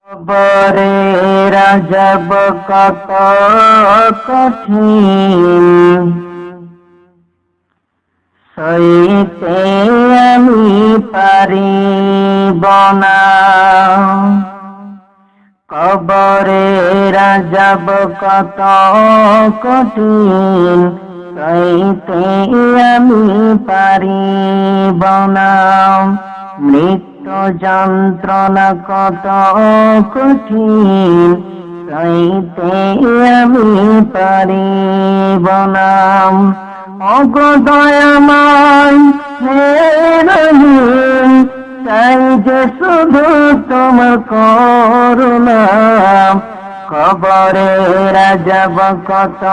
কবরে রাজব কত কঠিন, সইতে আমি পারিব না। কবরে রাজব কত কঠিন, সইতে আমি পারিব না। মৃত্যু যন্ত্রণা কত কঠিন, সইতে আমি পারিব না। ওগো দয়াময় হে রহিম, চাই যে শুধু তোমার করুণা। কবরে রাজব কত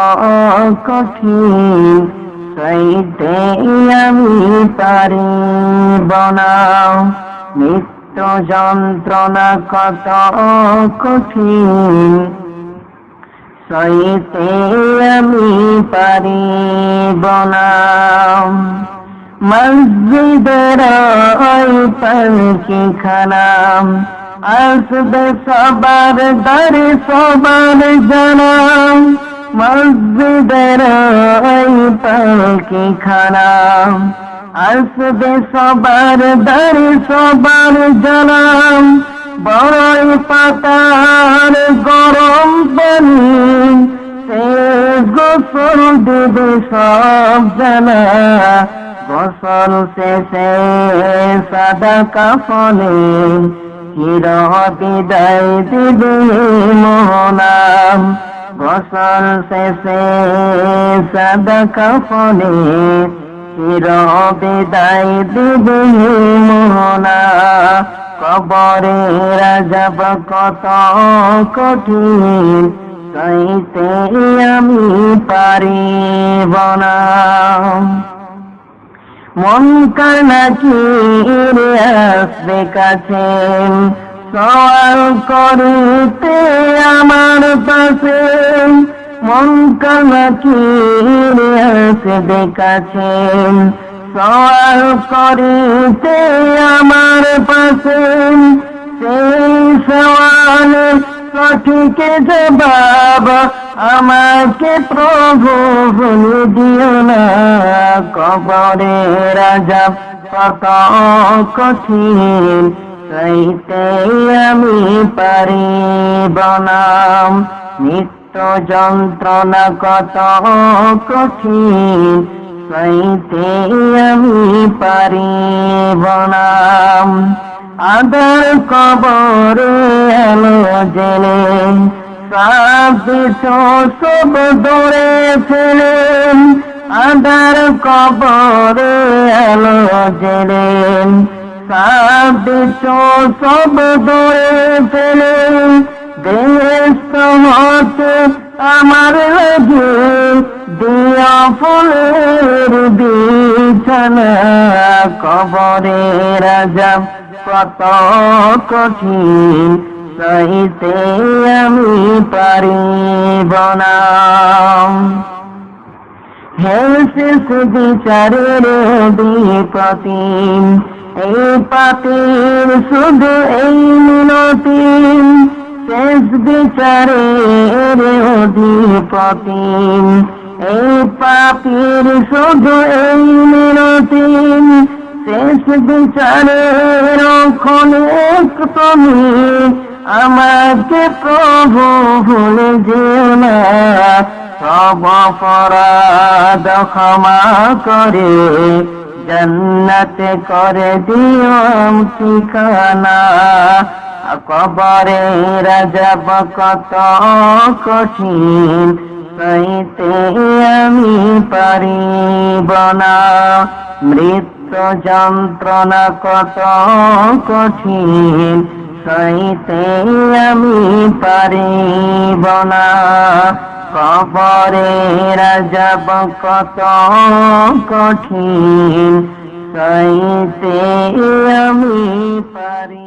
কঠিন, সইতে আমি পারিব না। মৃত্যু যন্ত্রণা কত কঠিন, সইতে আমি পারিব না। মসজিদের ওই পালকিখানা আসবে সবার দ্বারে সবার জানাম। মসজিদের ওই পালকিখানা আসবে সবার দ্বারে সবার জানাম। বড়ই পাতার গরম পানি সে গোসল দেবে সব জানা। গোসল শেষে সাদা কাফনে চির বিদায় দিবে মোহনাম। গোসল শেষে সাদা কাফনে চির বিদায় দিবে মোহনা। কবরে রাজব কত কঠিন, সইতে আমি পারিব না। মুনকার নাকির আসবে কাছে সওয়াল করিতে আমার পাশে। মুনকার নাকির আসবে কাছে সওয়াল করিতে আমার পাশে। সেই সওয়াল সঠিক জবাব আমাকে প্রভু ভুলে দিও না। কবরে রাজব কত কঠিন, সইতে আমি পারিব না। মৃত্যু যন্ত্রণা কত কঠিন, সইতে আমি পারিব না। আদার কবরে এলো জেলে সব সব দৌড়ে ফেলে। আদার কবরে এলো জেলে সব সব দৌড়ে ফেলে। বেহেশত হতে আমার লাগে দিয়া ফুলের বিছানা। কবরে রাজব কত কঠিন, সইতে আমি পারিব না। হে শেষ বিচারের অধিপতি, এই পাপীর শুধু এই মিনতি। শেষ বিচারের অধিপতি, এই পাপীর শুধু এই মিনতি। শেষ বিচারের ক্ষণিক তুমি আমাকে প্রভু ভুলে যেও না। সব অপরাধ ক্ষমা করে জান্নাতে করে দিও ঠিকানা। কবরে রাজব কত কঠিন, সইতে আমি পারিব না। মৃত্যু যন্ত্রণা কত কঠিন, সইতে আমি পারিব না। কবরে রাজব কত কঠিন, সইতে আমি পারি।